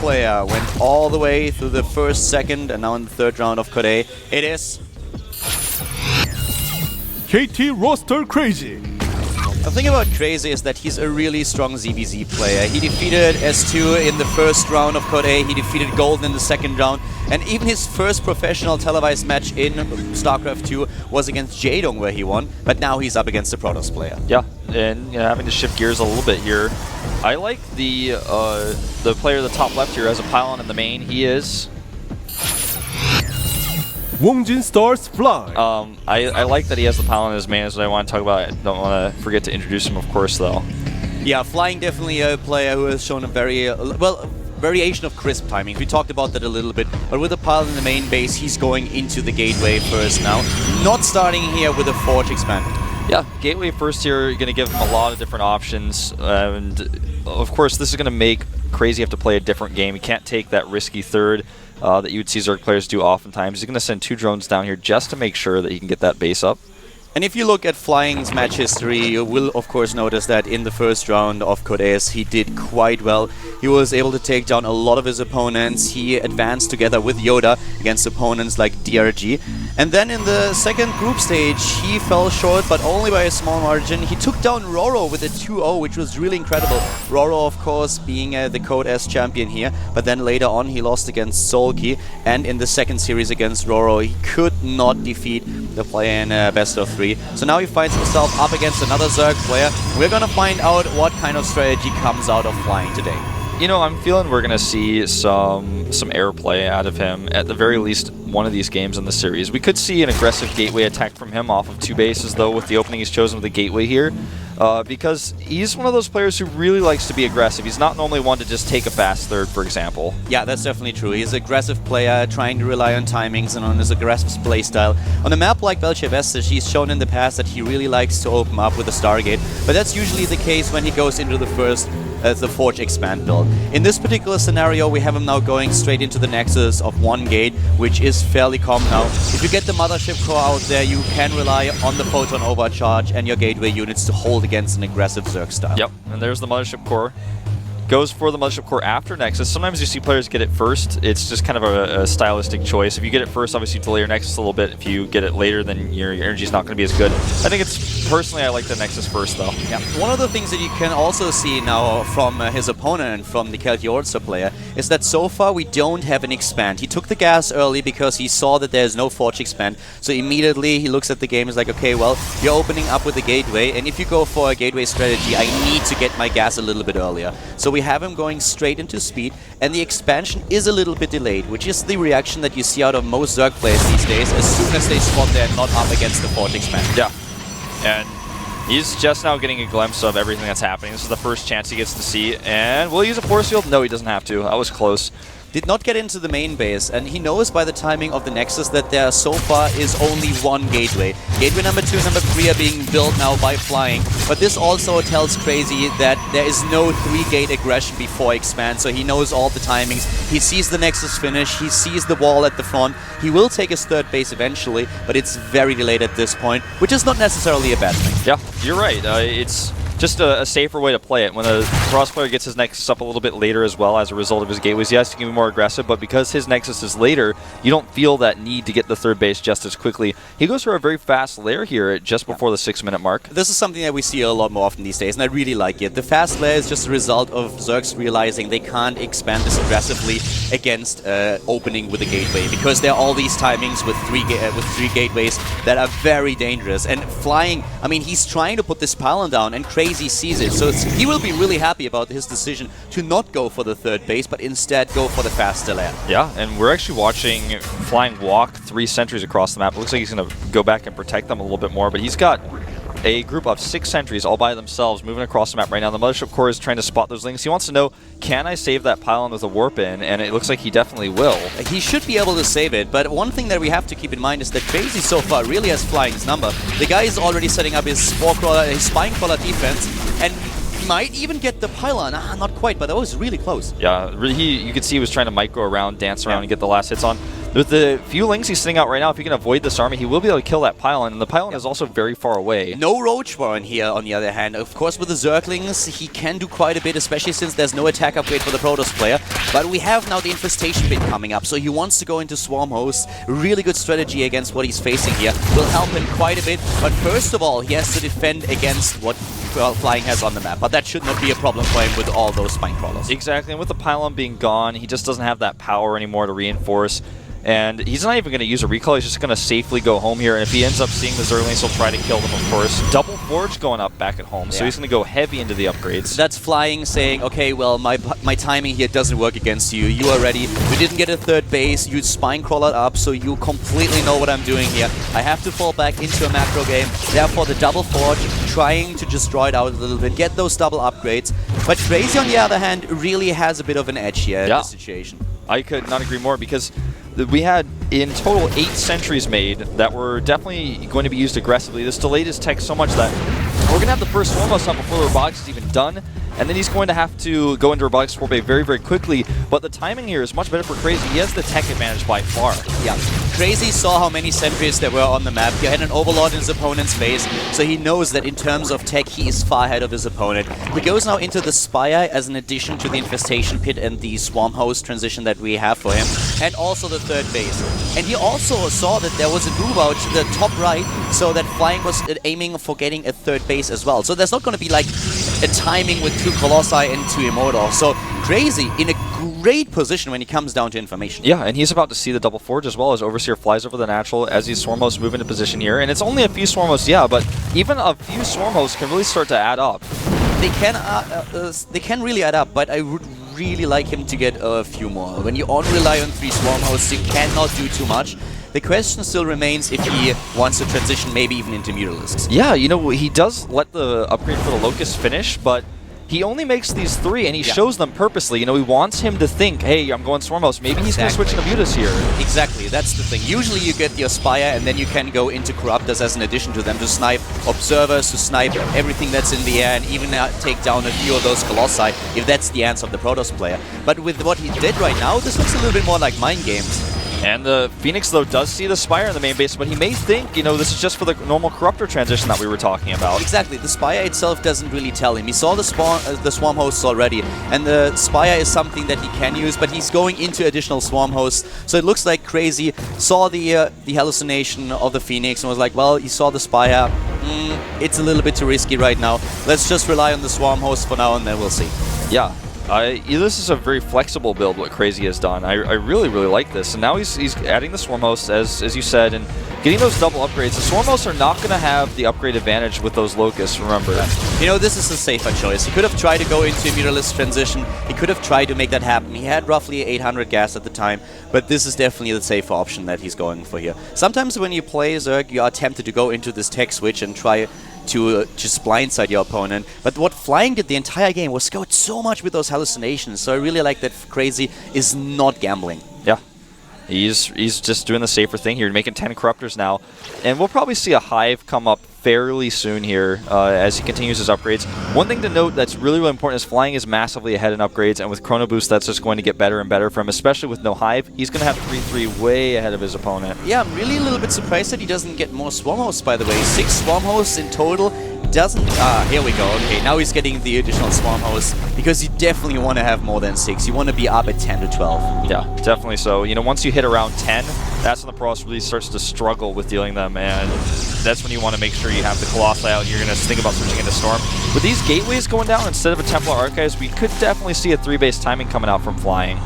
player went all the way through the first, second, and now in the third round of Code A. It is KT roster Crazy. the thing about Crazy is that he's a really strong ZVZ player. He defeated S2 in the first round of Code A, he defeated Golden in the second round, and even his first professional televised match in StarCraft 2 was against Jaedong where he won, but now he's up against a Protoss player. Yeah, and having to shift gears a little bit here. I like the player at the top left here as a pylon in the main. He is... Wongjin Stars Fly. I like that he has the pylon in his main, is what I want to talk about. I don't want to forget to introduce him, of course, though. Yeah, Flying definitely a player who has shown a very, variation of crisp timing. We talked about that a little bit, but with the pylon in the main base, he's going into the gateway first now. Not starting here with a Forge expand. Yeah, gateway first here, you're going to give him a lot of different options, and of course, this is going to make Crazy have to play a different game. He can't take that risky third that you would see Zerg players do oftentimes. He's going to send 2 drones down here just to make sure that he can get that base up. And if you look at Flying's match history, you will of course notice that in the first round of Code S, he did quite well. He was able to take down a lot of his opponents. He advanced together with Yoda against opponents like DRG. And then in the second group stage, he fell short, but only by a small margin. He took down Roro with a 2-0, which was really incredible. Roro, of course, being the Code S champion here. But then later on, he lost against Solki. And in the second series against Roro, he could not defeat the player in best of 3. So now he finds himself up against another Zerg player. We're gonna find out what kind of strategy comes out of Flying today. You know, I'm feeling we're going to see some airplay out of him, at the very least one of these games in the series. We could see an aggressive gateway attack from him off of 2 bases, though, with the opening he's chosen with the gateway here, because he's one of those players who really likes to be aggressive. He's not normally one to just take a fast third, for example. Yeah, that's definitely true. He's an aggressive player, trying to rely on timings and on his aggressive playstyle. On a map like Belchevestage, he's shown in the past that he really likes to open up with a Stargate, but that's usually the case when he goes into the first the Forge expand build. In this particular scenario, we have him now going straight into the nexus of 1 gate, which is fairly common now. If you get the Mothership Core out there, you can rely on the Photon Overcharge and your gateway units to hold against an aggressive Zerg style. Yep, and there's the Mothership Core. Goes for the Mothership Core after Nexus. Sometimes you see players get it first. It's just kind of a stylistic choice. If you get it first, obviously you delay your Nexus a little bit. If you get it later, then your energy's not going to be as good. I think it's, personally, I like the Nexus first, though. Yeah. One of the things that you can also see now from his opponent, from the Kelty All-Star player, is that so far we don't have an expand. He took the gas early because he saw that there's no Forge expand. So immediately he looks at the game and is like, okay, well, you're opening up with a gateway, and if you go for a gateway strategy, I need to get my gas a little bit earlier. So we have him going straight into speed, and the expansion is a little bit delayed, which is the reaction that you see out of most Zerg players these days as soon as they spot they're not up against the Forge expansion. Yeah, and he's just now getting a glimpse of everything that's happening. This is the first chance he gets to see, and will he use a force field? No, he doesn't have to. That was close. Did not get into the main base, and he knows by the timing of the Nexus that there so far is only 1 gateway. Gateway number 2 and number 3 are being built now by Flying, but this also tells Crazy that there is no 3-gate aggression before expand, so he knows all the timings. He sees the Nexus finish, he sees the wall at the front. He will take his 3rd base eventually, but it's very delayed at this point, which is not necessarily a bad thing. Yeah, you're right. It's just a safer way to play it. When a cross player gets his Nexus up a little bit later as well as a result of his gateways, he has to be more aggressive, but because his Nexus is later, you don't feel that need to get the 3rd base just as quickly. He goes for a very fast lair here just before the 6-minute mark. This is something that we see a lot more often these days, and I really like it. The fast lair is just a result of Zergs realizing they can't expand this aggressively against opening with a gateway, because there are all these timings with 3 gateways that are very dangerous. And Flying, I mean, he's trying to put this pylon down, and Crazy sees it, so he will be really happy about his decision to not go for the 3rd base, but instead go for the faster lair. Yeah, and we're actually watching Flying walk 3 sentries across the map. It looks like he's going to go back and protect them a little bit more, but he's got a group of 6 sentries all by themselves moving across the map right now. The Mothership Core is trying to spot those links. He wants to know, can I save that pylon with a warp in? And it looks like he definitely will. He should be able to save it, but one thing that we have to keep in mind is that Crazy so far really has Flying's number. The guy is already setting up his spine crawler defense, and might even get the pylon. Not quite, but that was really close. Yeah, you could see he was trying to micro around, dance around, and get the last hits on. With the few links he's sitting out right now, if he can avoid this army, he will be able to kill that pylon, and the pylon is also very far away. No Roach Warren here, on the other hand. Of course, with the Zerglings, he can do quite a bit, especially since there's no attack upgrade for the Protoss player. But we have now the Infestation bit coming up, so he wants to go into Swarm Host. Really good strategy against what he's facing here. Will help him quite a bit, but first of all, he has to defend against what Flying has on the map. But that should not be a problem for him with all those Spine Crawlers. Exactly, and with the pylon being gone, he just doesn't have that power anymore to reinforce. And he's not even going to use a recall, he's just going to safely go home here. And if he ends up seeing the Zerglings, he'll try to kill them, of course. Double Forge going up back at home, so he's going to go heavy into the upgrades. That's Flying saying, okay, well, my timing here doesn't work against you. You are ready. We didn't get a third base. You Spine Crawler up, so you completely know what I'm doing here. I have to fall back into a macro game. Therefore, the Double Forge, trying to just draw it out a little bit, get those double upgrades. But Crazy, on the other hand, really has a bit of an edge here in this situation. I could not agree more, because we had in total 8 sentries made that were definitely going to be used aggressively. This delayed his tech so much that we're going to have the first Swarm Host up before the robotics is even done, and then he's going to have to go into robotics Swarm Bay very, very quickly. But the timing here is much better for Crazy. He has the tech advantage by far. Yeah. Crazy saw how many sentries there were on the map. He had an Overlord in his opponent's face, so he knows that in terms of tech, he is far ahead of his opponent. He goes now into the Spire as an addition to the Infestation Pit and the Swarm Host transition that we have for him, and also the third base. And he also saw that there was a move out to the top right, so that Flying was aiming for getting a third base as well. So there's not going to be like a timing with 2 Colossi and 2 Immortal. So Crazy in a great position when he comes down to information. Yeah, and he's about to see the Double Forge as well as Overseer flies over the natural as these Swarm Hosts move into position here. And it's only a few Swarm Hosts, yeah, but even a few Swarm Hosts can really start to add up. They can really add up, but I would really like him to get a few more. When you only rely on 3 Swarm Hosts, you cannot do too much. The question still remains if he wants to transition maybe even into Mutalisks. Yeah, you know, he does let the upgrade for the Locust finish, but he only makes these 3, and he shows them purposely. You know, he wants him to think, hey, I'm going Swarm Host. Maybe he's going to switch into Mutas here. Exactly, that's the thing. Usually you get the Aspire, and then you can go into Corruptors as an addition to them to snipe Observers, to snipe everything that's in the air, and even take down a few of those Colossi, if that's the answer of the Protoss player. But with what he did right now, this looks a little bit more like Mind Games. And the Phoenix, though, does see the Spire in the main base, but he may think, you know, this is just for the normal Corruptor transition that we were talking about. Exactly. The Spire itself doesn't really tell him. He saw the Swarm Hosts already, and the Spire is something that he can use, but he's going into additional Swarm Hosts. So it looks like Crazy saw the hallucination of the Phoenix and was like, well, he saw the Spire. It's a little bit too risky right now. Let's just rely on the Swarm Hosts for now, and then we'll see. Yeah. This is a very flexible build, what Crazy has done. I really, really like this. And now he's adding the Swarm Hosts, as you said, and getting those double upgrades. The Swarm Hosts are not going to have the upgrade advantage with those Locusts, remember. You know, this is a safer choice. He could have tried to go into a Mutalisk transition. He could have tried to make that happen. He had roughly 800 gas at the time, but this is definitely the safer option that he's going for here. Sometimes when you play Zerg, you are tempted to go into this tech switch and try to just blindside your opponent. But what Flying did the entire game was scout so much with those hallucinations. So I really like that Crazy is not gambling. Yeah. He's just doing the safer thing here, making 10 Corruptors now. And we'll probably see a Hive come up fairly soon here as he continues his upgrades. One thing to note that's really, really important is Flying is massively ahead in upgrades, and with Chrono Boost, that's just going to get better and better for him, especially with no Hive. He's going to have 3-3 way ahead of his opponent. Yeah, I'm really a little bit surprised that he doesn't get more Swarm Hosts, by the way. 6 Swarm Hosts in total. Doesn't... here we go. Okay, now he's getting the additional Swarm Hosts, because you definitely want to have more than 6. You want to be up at 10 to 12. Yeah, definitely so. You know, once you hit around 10, that's when the Protoss really starts to struggle with dealing them, and that's when you want to make sure you have the Colossi out. You're going to think about switching into Storm. With these gateways going down instead of a Templar Archives, we could definitely see a 3-base timing coming out from Flying.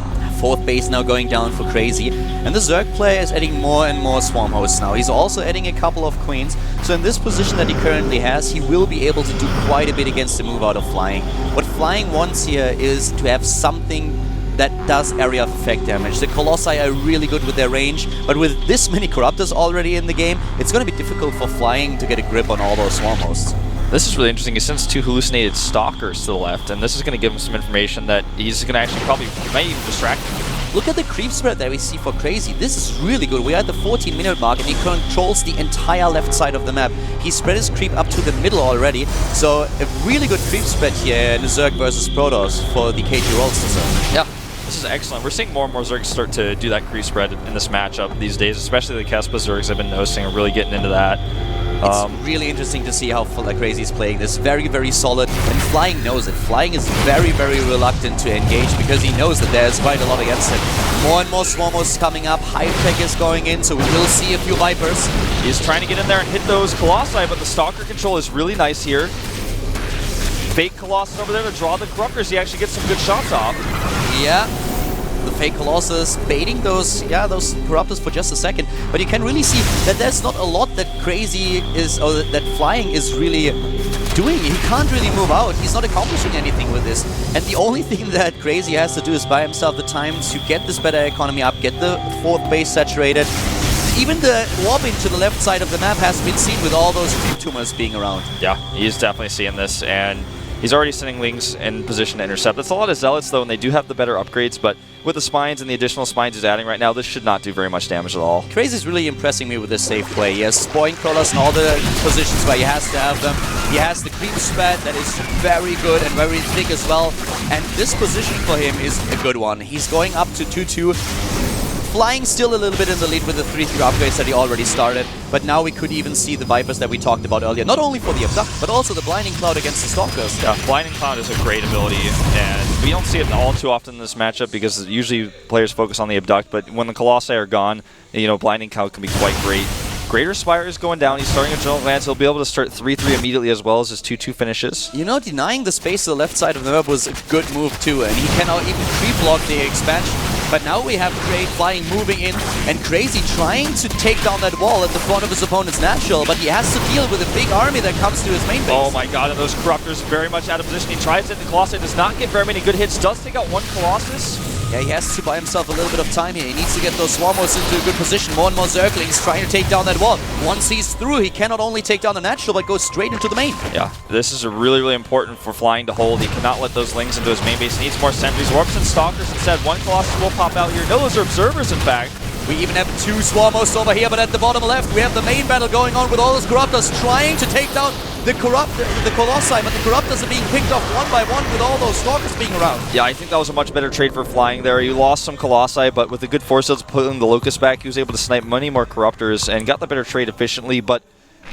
4th base now going down for Crazy, and the Zerg player is adding more and more Swarm Hosts now. He's also adding a couple of Queens, so in this position that he currently has, he will be able to do quite a bit against the move out of Flying. What Flying wants here is to have something that does area of effect damage. The Colossi are really good with their range, but with this many Corruptors already in the game, it's going to be difficult for Flying to get a grip on all those Swarm Hosts. This is really interesting. He sends 2 hallucinated Stalkers to the left, and this is going to give him some information that he's going to actually probably might even distract him. Look at the creep spread that we see for Crazy. This is really good. We're at the 14-minute mark, and he controls the entire left side of the map. He spread his creep up to the middle already, so a really good creep spread here in the Zerg versus Protoss for the KG Rolls. Yeah. this is excellent. We're seeing more and more Zergs start to do that creep spread in this matchup these days, especially the Kespa Zergs I've been noticing are really getting into that. It's really interesting to see how Crazy is playing this. Very, very solid. And Flying knows it. Flying is very, very reluctant to engage because he knows that there's quite a lot against him. More and more Swarmos coming up. High-tech is going in, so we will see a few Vipers. He's trying to get in there and hit those Colossi, but the Stalker control is really nice here. Fake Colossus over there to draw the Corruptors. He actually gets some good shots off. Yeah. The fake Colossus baiting those Corruptors for just a second, but you can really see that there's not a lot that Crazy is, or that Flying is really doing. He can't really move out. He's not accomplishing anything with this. And the only thing that Crazy has to do is buy himself the time to get this better economy up, get the 4th base saturated. Even the warping to the left side of the map has been seen with all those creep tumors being around. Yeah, he's definitely seeing this, and he's already sending Lings in position to intercept. That's a lot of Zealots, though, and they do have the better upgrades, but with the Spines and the additional Spines he's adding right now, this should not do very much damage at all. Crazy's really impressing me with this safe play. He has Spoin Crawlers in all the positions where he has to have them. He has the creep spread that is very good and very thick as well. And this position for him is a good one. He's going up to 2-2. Flying still a little bit in the lead with the 3-3 upgrades that he already started, but now we could even see the Vipers that we talked about earlier, not only for the Abduct, but also the Blinding Cloud against the Stalkers. Yeah, Blinding Cloud is a great ability, and we don't see it all too often in this matchup because usually players focus on the Abduct, but when the Colossi are gone, you know, Blinding Cloud can be quite great. Greater Spire is going down. He's starting a General Glance. He'll be able to start 3-3 immediately as well as his 2-2 finishes. You know, denying the space to the left side of the map was a good move too, and he cannot even creep-block the expansion. But now we have Great Flying moving in, and Crazy trying to take down that wall at the front of his opponent's natural, but he has to deal with a big army that comes to his main base. Oh my god, and those Corruptors very much out of position. He tries to hit the Colossus, does not get very many good hits, does take out one Colossus. Yeah, he has to buy himself a little bit of time here. He needs to get those Swarmos into a good position. More and more Zerglings trying to take down that wall. Once he's through, he cannot only take down the natural, but goes straight into the main. Yeah, this is really, really important for Flying to hold. He cannot let those Lings into his main base. He needs more sentries. Warps and Stalkers instead. One Colossus will pop out here. No, those are Observers, in fact. We even have 2 Swarmos over here, but at the bottom left, we have the main battle going on with all those Corruptors trying to take down the Colossi, but the Corruptors are being picked off one by one with all those Stalkers being around. Yeah, I think that was a much better trade for Flying there. He lost some Colossi, but with the good force fields pulling the Locust back, he was able to snipe many more Corruptors and got the better trade efficiently, but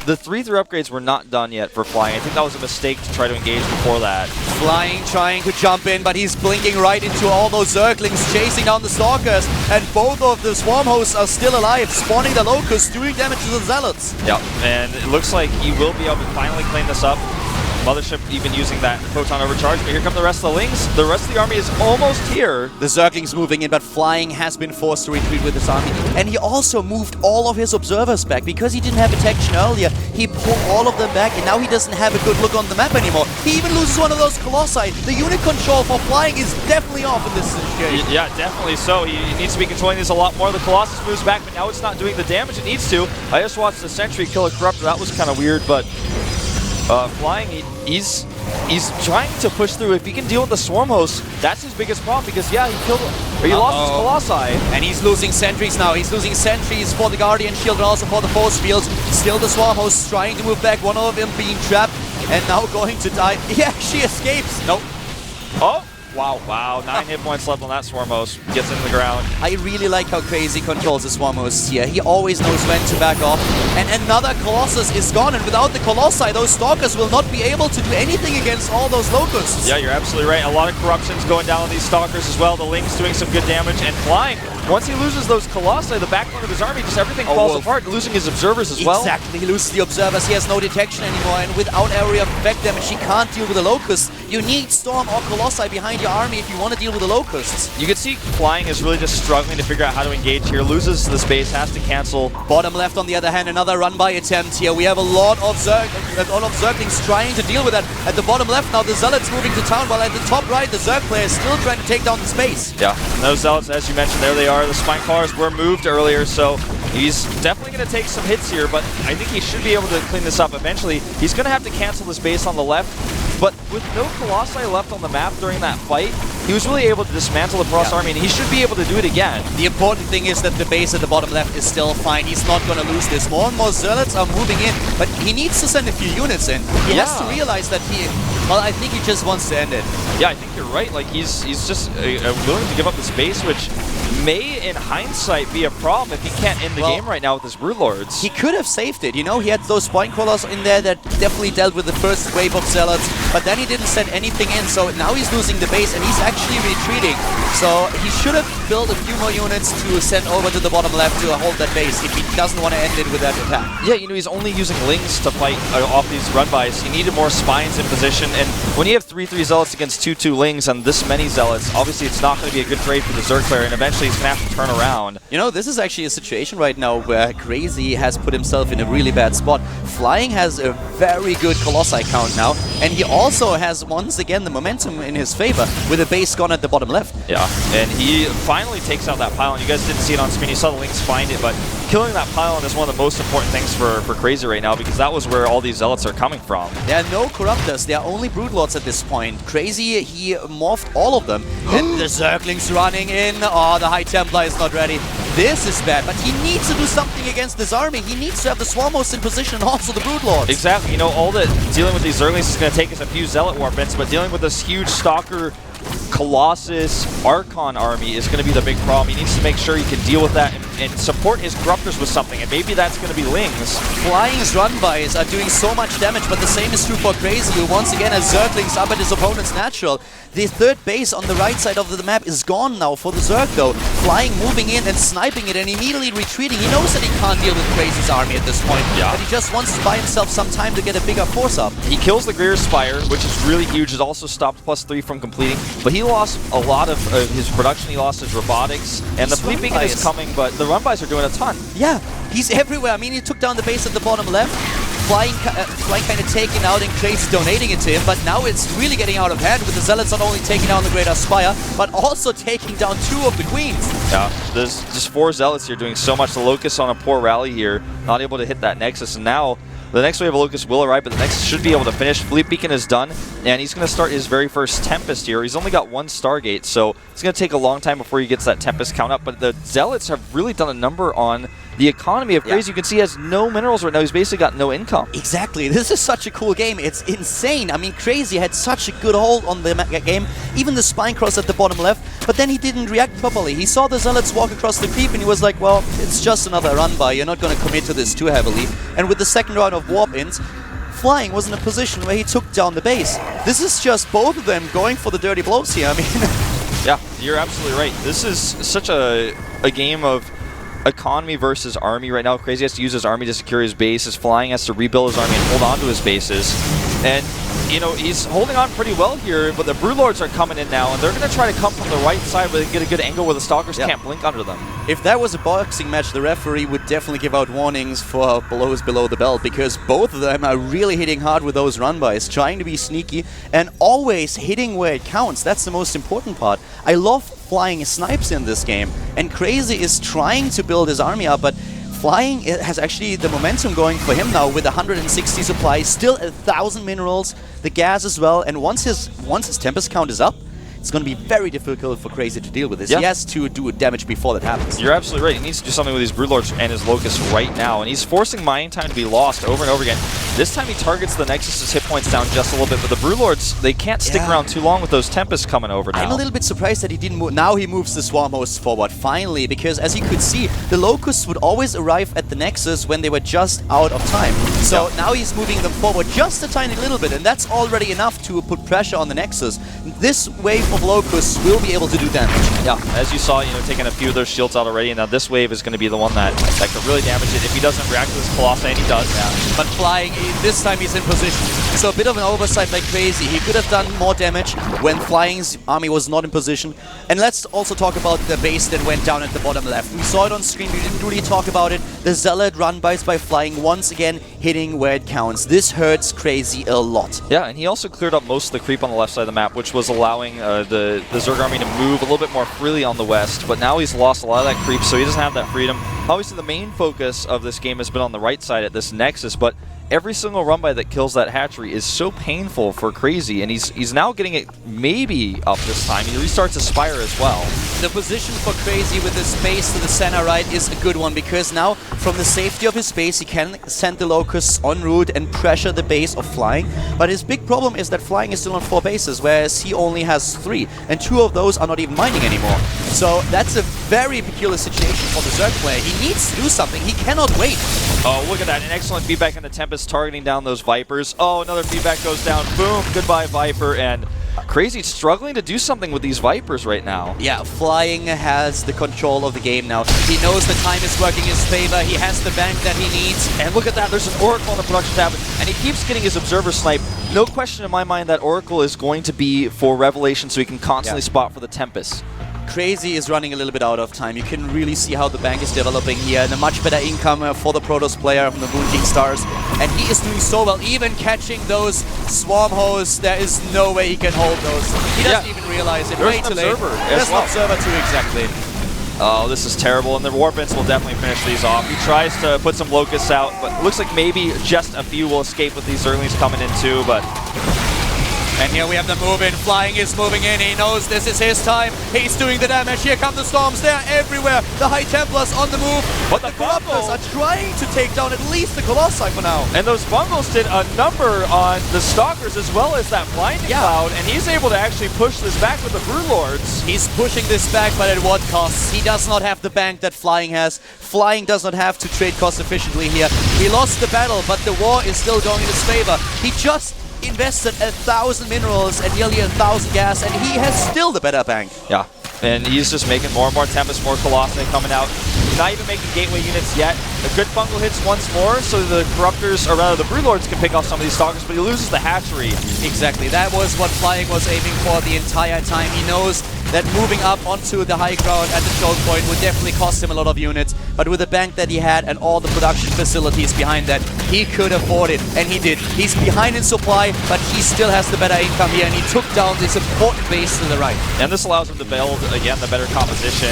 the 3-3 upgrades were not done yet for Flying. I think that was a mistake to try to engage before that. Flying trying to jump in, but he's blinking right into all those Zerglings chasing down the Stalkers, and both of the Swarm hosts are still alive, spawning the Locusts, doing damage to the Zealots. Yeah, and it looks like he will be able to finally clean this up. Mothership even using that Photon Overcharge, but here come the rest of the Lings. The rest of the army is almost here. The Zerglings moving in, but Flying has been forced to retreat with his army. And he also moved all of his Observers back. Because he didn't have detection earlier, he pulled all of them back, and now he doesn't have a good look on the map anymore. He even loses one of those Colossi. The unit control for Flying is definitely off in this situation. Yeah, definitely so. He needs to be controlling this a lot more. The Colossus moves back, but now it's not doing the damage it needs to. I just watched the Sentry kill a Corruptor. That was kind of weird, but Flying, he's trying to push through. If he can deal with the Swarm hosts, that's his biggest problem because, yeah, he lost his Colossi. And he's losing sentries now. He's losing sentries for the Guardian Shield and also for the Force Fields. Still the Swarm hosts trying to move back. One of them being trapped and now going to die. He actually escapes. Nope. Oh! Wow, 9 hit points left on that Swarmos. Gets into the ground. I really like how Crazy controls the Swarmos here. He always knows when to back off. And another Colossus is gone, and without the Colossi, those Stalkers will not be able to do anything against all those Locusts. Yeah, you're absolutely right. A lot of corruptions going down on these Stalkers as well. The Lings doing some good damage, and Flying, once he loses those Colossi, the backbone of his army, just everything falls apart, losing his Observers as well. Exactly, he loses the Observers, he has no detection anymore, and without area of effect damage, he can't deal with the Locusts. You need Storm or Colossi behind your army if you want to deal with the Locusts. You can see Flying is really just struggling to figure out how to engage here. Loses the space, has to cancel. Bottom left, on the other hand, another run-by attempt here. We have a lot of Zerglings trying to deal with that. At the bottom left now, the Zealots moving to town, while at the top right, the Zerg player is still trying to take down the space. Yeah, and those Zealots, as you mentioned, there they are. The Spine Crawlers were moved earlier, so he's definitely going to take some hits here, but I think he should be able to clean this up eventually. He's going to have to cancel this base on the left, but with no Colossi left on the map during that fight, he was really able to dismantle the Protoss army, and he should be able to do it again. The important thing is that the base at the bottom left is still fine. He's not going to lose this. More and more Zealots are moving in, but he needs to send a few units in. He has to realize that Well, I think he just wants to end it. Yeah, I think you're right. Like, he's just willing to give up the space, which may, in hindsight, be a problem if he can't end the game right now with his Broodlords. He could have saved it, you know? He had those Spine Crawlers in there that definitely dealt with the first wave of Zealots, but then he didn't send anything in, so now he's losing the base, and he's actually retreating. So he should have built a few more units to send over to the bottom left to hold that base if he doesn't want to end it with that attack. Yeah, you know, he's only using Lings to fight off these run-bys. He needed more Spines in position, and when you have 3-3 Zealots against 2-2 Lings and this many Zealots, obviously it's not going to be a good trade for the Zerg player, and eventually he's going to have to turn around. You know, this is actually a situation right now where Crazy has put himself in a really bad spot. Flying has a very good Colossi count now, and he also has, once again, the momentum in his favor with a base gone at the bottom left. Yeah, and he finally takes out that pylon. You guys didn't see it on screen, you saw the Lings find it, but killing that pylon is one of the most important things for Crazy right now, because that was where all these Zealots are coming from. There are no Corruptors, there are only Broodlords at this point. Crazy, he morphed all of them. And the Zerglings running in. Oh, the High Templar is not ready. This is bad, but he needs to do something against this army. He needs to have the Swarm Host in position and also the Broodlords. Exactly, you know, all that dealing with these Zerglings is going to take us a few Zealot Warpins, but dealing with this huge Stalker Colossus Archon army is going to be the big problem. He needs to make sure he can deal with that and support his Corruptors with something, and maybe that's going to be Lings. Flying's run-bys are doing so much damage, but the same is true for Crazy, who once again has Zerglings up at his opponent's natural. The third base on the right side of the map is gone now for the Zerg though. Flying moving in and sniping it and immediately retreating. He knows that he can't deal with Crazy's army at this point, but he just wants to buy himself some time to get a bigger force up. He kills the Greer Spire, which is really huge. It also stopped +3 from completing, but he lost a lot of his production. He lost his robotics, and the Fleet Beacon is coming, but the run-bys are doing a ton. Yeah, he's everywhere. I mean, he took down the base at the bottom left. Flying kind of taking out and Crazy donating it to him, but now it's really getting out of hand with the Zealots not only taking down the Greater Spire, but also taking down 2 of the Queens. Yeah, there's just 4 Zealots here doing so much. The Locust on a poor rally here, not able to hit that Nexus, and now the next wave of Locust will arrive, but the Nexus should be able to finish. Fleet Beacon is done, and he's going to start his very first Tempest here. He's only got 1 Stargate, so it's going to take a long time before he gets that Tempest count up, but the Zealots have really done a number on the economy of Crazy. You can see he has no minerals right now. He's basically got no income. Exactly. This is such a cool game. It's insane. I mean, Crazy had such a good hold on the game, even the Spine Cross at the bottom left, but then he didn't react properly. He saw the Zealots walk across the creep, and he was like, well, it's just another run-by. You're not going to commit to this too heavily. And with the second round of warp-ins, Flying was in a position where he took down the base. This is just both of them going for the dirty blows here. I mean... Yeah, you're absolutely right. This is such a game of economy versus army right now. Crazy has to use his army to secure his base. His Flying has to rebuild his army and hold on to his bases. And, you know, he's holding on pretty well here, but the Broodlords are coming in now, and they're going to try to come from the right side where they get a good angle where the Stalkers can't blink under them. If that was a boxing match, the referee would definitely give out warnings for blows below the belt, because both of them are really hitting hard with those run-bys, trying to be sneaky, and always hitting where it counts. That's the most important part. I love Flying snipes in this game, and Crazy is trying to build his army up, but Flying has actually the momentum going for him now with 160 supplies, still 1,000 minerals, the gas as well, and once his Tempest count is up, it's going to be very difficult for Crazy to deal with this. He has to do damage before that happens. You're absolutely right. He needs to do something with his Broodlords and his Locusts right now, and he's forcing mining time to be lost over and over again. This time he targets the Nexus's hit points down just a little bit, but the Broodlords, they can't stick around too long with those Tempests coming over now. I'm a little bit surprised that he didn't move. Now he moves the Swarm Hosts forward, finally, because as you could see, the Locusts would always arrive at the Nexus when they were just out of time. So now he's moving them forward just a tiny little bit, and that's already enough to put pressure on the Nexus. This wave of Locusts will be able to do damage. Yeah, as you saw, you know, taking a few of those shields out already, and now this wave is going to be the one that could really damage it if he doesn't react to this Colossi, and he does. Yeah. But Flying, this time he's in position. So a bit of an oversight by Crazy. He could have done more damage when Flying's army was not in position. And let's also talk about the base that went down at the bottom left. We saw it on screen, we didn't really talk about it. The Zealot run-bys by Flying once again hitting where it counts. This hurts Crazy a lot. Yeah, and he also cleared up most of the creep on the left side of the map, which was allowing the Zerg army to move a little bit more freely on the west, but now he's lost a lot of that creep, so he doesn't have that freedom. Obviously, the main focus of this game has been on the right side at this Nexus, but every single run by that kills that hatchery is so painful for Crazy, and he's now getting it maybe up this time. He restarts Aspire as well. The position for Crazy with the space to the center right is a good one, because now from the safety of his base he can send the Locusts en route and pressure the base of Flying. But his big problem is that Flying is still on 4 bases, whereas he only has 3, and 2 of those are not even mining anymore. So that's a very peculiar situation for the Zerg player. He needs to do something. He cannot wait. Oh, look at that. An excellent feedback on the Tempest targeting down those Vipers. Oh, another feedback goes down. Boom. Goodbye, Viper. And Crazy struggling to do something with these Vipers right now. Yeah, Flying has the control of the game now. He knows the time is working in his favor. He has the bank that he needs. And look at that. There's an Oracle on the production tab. And he keeps getting his Observer snipe. No question in my mind that Oracle is going to be for Revelation so he can constantly spot for the Tempest. Crazy is running a little bit out of time. You can really see how the bank is developing here, and a much better income for the Protoss player from the Moon King Stars. And he is doing so well, even catching those Swarm Hosts. There is no way he can hold those. He doesn't even realize it. There's Way too late. There's an Observer too, exactly. Oh, this is terrible, and the Warpins will definitely finish these off. He tries to put some Locusts out, but it looks like maybe just a few will escape with these Zerglings coming in too, but... And here we have the move in. Flying is moving in. He knows this is his time. He's doing the damage. Here come the Storms. They're everywhere. The High Templars on the move. But the Corruptors are trying to take down at least the Colossi for now. And those Bungles did a number on the Stalkers as well as that Blinding Cloud, and he's able to actually push this back with the Broodlords. He's pushing this back, but at what cost? He does not have the bank that Flying has. Flying does not have to trade cost efficiently here. He lost the battle, but the war is still going in his favor. He just invested 1,000 minerals and nearly 1,000 gas, and he has still the better bank. Yeah, and he's just making more and more Tempest, more Colossi coming out. Not even making gateway units yet. The good Bungle hits once more, so the Corruptors, or rather the Broodlords, can pick off some of these Stalkers, but he loses the hatchery. Exactly, that was what Flying was aiming for the entire time. He knows that moving up onto the high ground at the choke point would definitely cost him a lot of units, but with the bank that he had and all the production facilities behind that, he could afford it, and he did. He's behind in supply, but he still has the better income here, and he took down this important base to the right. And this allows him to build, again, the better composition.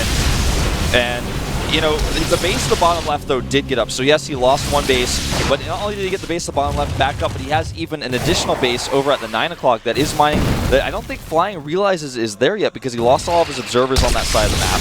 And, you know, the base to the bottom left, though, did get up. So, yes, he lost one base, but not only did he get the base to the bottom left back up, but he has even an additional base over at the 9 o'clock that is mining, that I don't think Flying realizes is there yet because he lost all of his observers on that side of the map.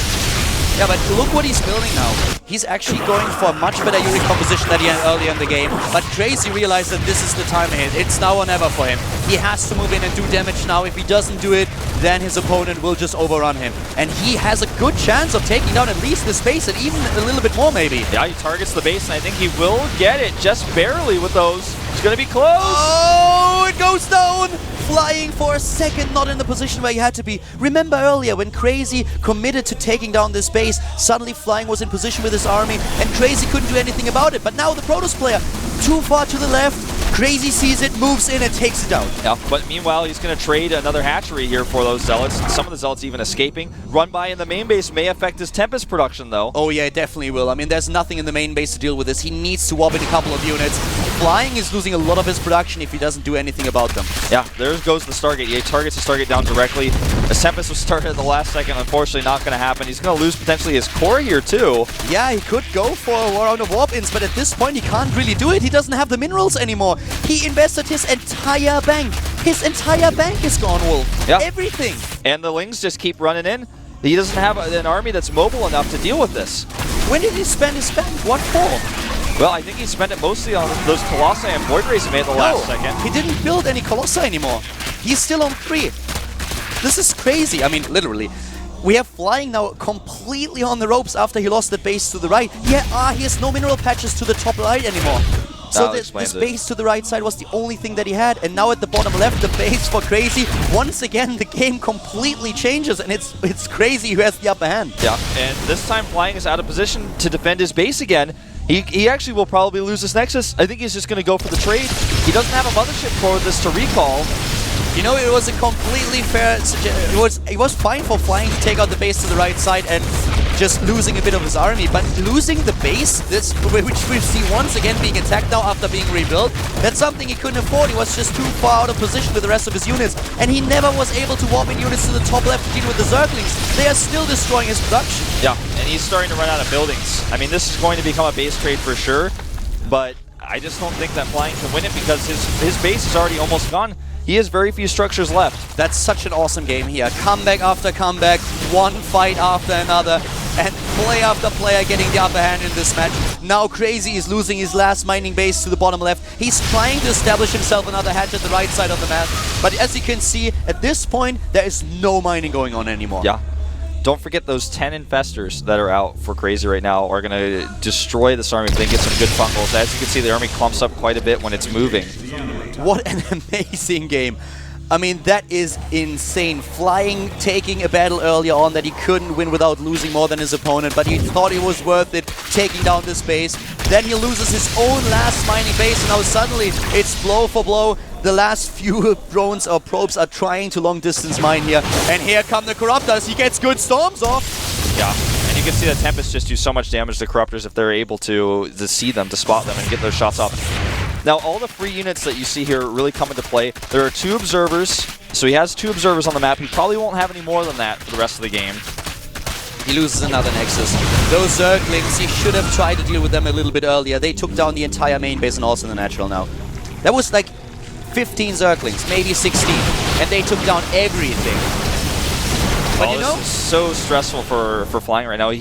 Yeah, but look what he's building now. He's actually going for a much better unit composition than he had earlier in the game. But Crazy realized that this is the time ahead. It's now or never for him. He has to move in and do damage now. If he doesn't do it, then his opponent will just overrun him. And he has a good chance of taking down at least this base and even a little bit more maybe. Yeah, he targets the base, and I think he will get it just barely with those. It's going to be close. Oh, it goes down! Flying for a second, not in the position where he had to be. Remember earlier when Crazy committed to taking down this base, suddenly Flying was in position with his army and Crazy couldn't do anything about it. But now the Protoss player, too far to the left, Crazy sees it, moves in and takes it down. Yeah, but meanwhile he's going to trade another hatchery here for those Zealots. Some of the Zealots even escaping. Run by in the main base may affect his Tempest production though. Oh yeah, it definitely will. I mean, there's nothing in the main base to deal with this. He needs to warp in a couple of units. Flying is losing a lot of his production if he doesn't do anything about them. Yeah, there goes the Stargate. He targets the Stargate down directly. The Tempest was started at the last second. Unfortunately, not going to happen. He's going to lose potentially his core here too. Yeah, he could go for a round of warp-ins, but at this point he can't really do it. He doesn't have the minerals anymore. He invested his entire bank. His entire bank is gone, Wolf. Yeah. Everything. And the Lings just keep running in. He doesn't have an army that's mobile enough to deal with this. When did he spend his bank? What for? Well, I think he spent it mostly on those Colossi and Void Rays he made at the last second. He didn't build any Colossi anymore. He's still on 3. This is crazy. I mean, literally. We have Flying now completely on the ropes after he lost the base to the right. Yeah, he has no mineral patches to the top right anymore. So this base to the right side was the only thing that he had, and now at the bottom left, the base for Crazy. Once again, the game completely changes, and it's Crazy who has the upper hand. Yeah, and this time Flying is out of position to defend his base again. He actually will probably lose this Nexus. I think he's just going to go for the trade. He doesn't have a mothership for this to recall. You know, it was a completely fair suggestion. It was fine for Flying to take out the base to the right side and just losing a bit of his army, but losing the base, which we see once again being attacked now after being rebuilt, that's something he couldn't afford. He was just too far out of position with the rest of his units, and he never was able to warp in units to the top left to deal with the Zerglings. They are still destroying his production. Yeah, and he's starting to run out of buildings. I mean, this is going to become a base trade for sure, but I just don't think that Flying can win it because his base is already almost gone. He has very few structures left. That's such an awesome game here. Comeback after comeback, one fight after another, and player after player getting the upper hand in this match. Now Crazy is losing his last mining base to the bottom left. He's trying to establish himself another hatch at the right side of the map. But as you can see, at this point, there is no mining going on anymore. Yeah. Don't forget those 10 infestors that are out for Crazy right now are going to destroy this army if they get some good fungals. As you can see, the army clumps up quite a bit when it's moving. What an amazing game. I mean, that is insane. Flying, taking a battle earlier on that he couldn't win without losing more than his opponent, but he thought it was worth it, taking down this base. Then he loses his own last mining base, and now suddenly it's blow for blow. The last few drones or probes are trying to long distance mine here. And here come the Corruptors. He gets good storms off. Yeah, and you can see that Tempest just do so much damage to Corruptors if they're able to see them, to spot them, and get those shots off. Now, all the free units that you see here really come into play. There are 2 observers, so he has 2 observers on the map. He probably won't have any more than that for the rest of the game. He loses another Nexus. Those Zerglings, he should have tried to deal with them a little bit earlier. They took down the entire main base and also the natural now. That was like 15 Zerglings, maybe 16, and they took down everything. But you know, this is so stressful for Flying right now.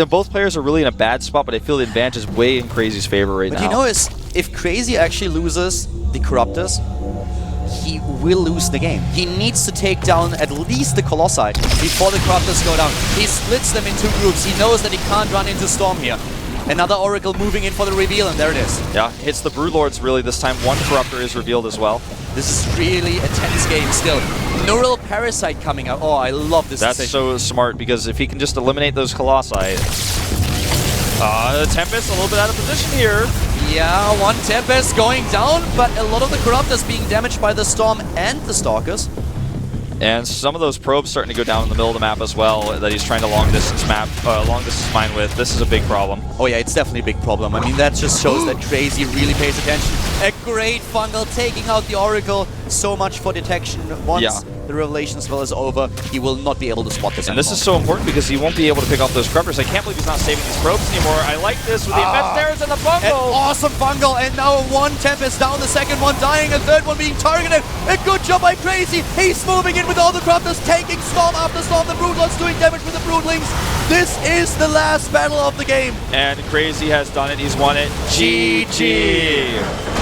Both players are really in a bad spot, but I feel the advantage is way in Crazy's favor right now. But you know, if Crazy actually loses the Corruptors, he will lose the game. He needs to take down at least the Colossi before the Corruptors go down. He splits them into groups. He knows that he can't run into Storm here. Another Oracle moving in for the reveal, and there it is. Yeah, hits the Broodlords really this time. 1 Corruptor is revealed as well. This is really a tense game still. Neural Parasite coming out. Oh, I love this That's decision. so smart, because if he can just eliminate those Colossi... Tempest a little bit out of position here. Yeah, 1 Tempest going down, but a lot of the Corruptors being damaged by the Storm and the Stalkers. And some of those probes starting to go down in the middle of the map as well that he's trying to long distance mine with. This is a big problem. Oh yeah, it's definitely a big problem. I mean, that just shows that Crazy really pays attention. A great fungal taking out the Oracle. So much for detection. Once the revelation spell is over, he will not be able to spot this anymore. And this is so important because he won't be able to pick off those Corruptors. I can't believe he's not saving these probes anymore. I like this with the Infestors and the fungal. An awesome fungal, and now 1 Tempest down, the second one dying, a third one being targeted. A good job by Crazy. He's moving in with all the Corruptors, taking Storm after Storm. The Broodlords doing damage with the Broodlings. This is the last battle of the game. And Crazy has done it. He's won it. GG.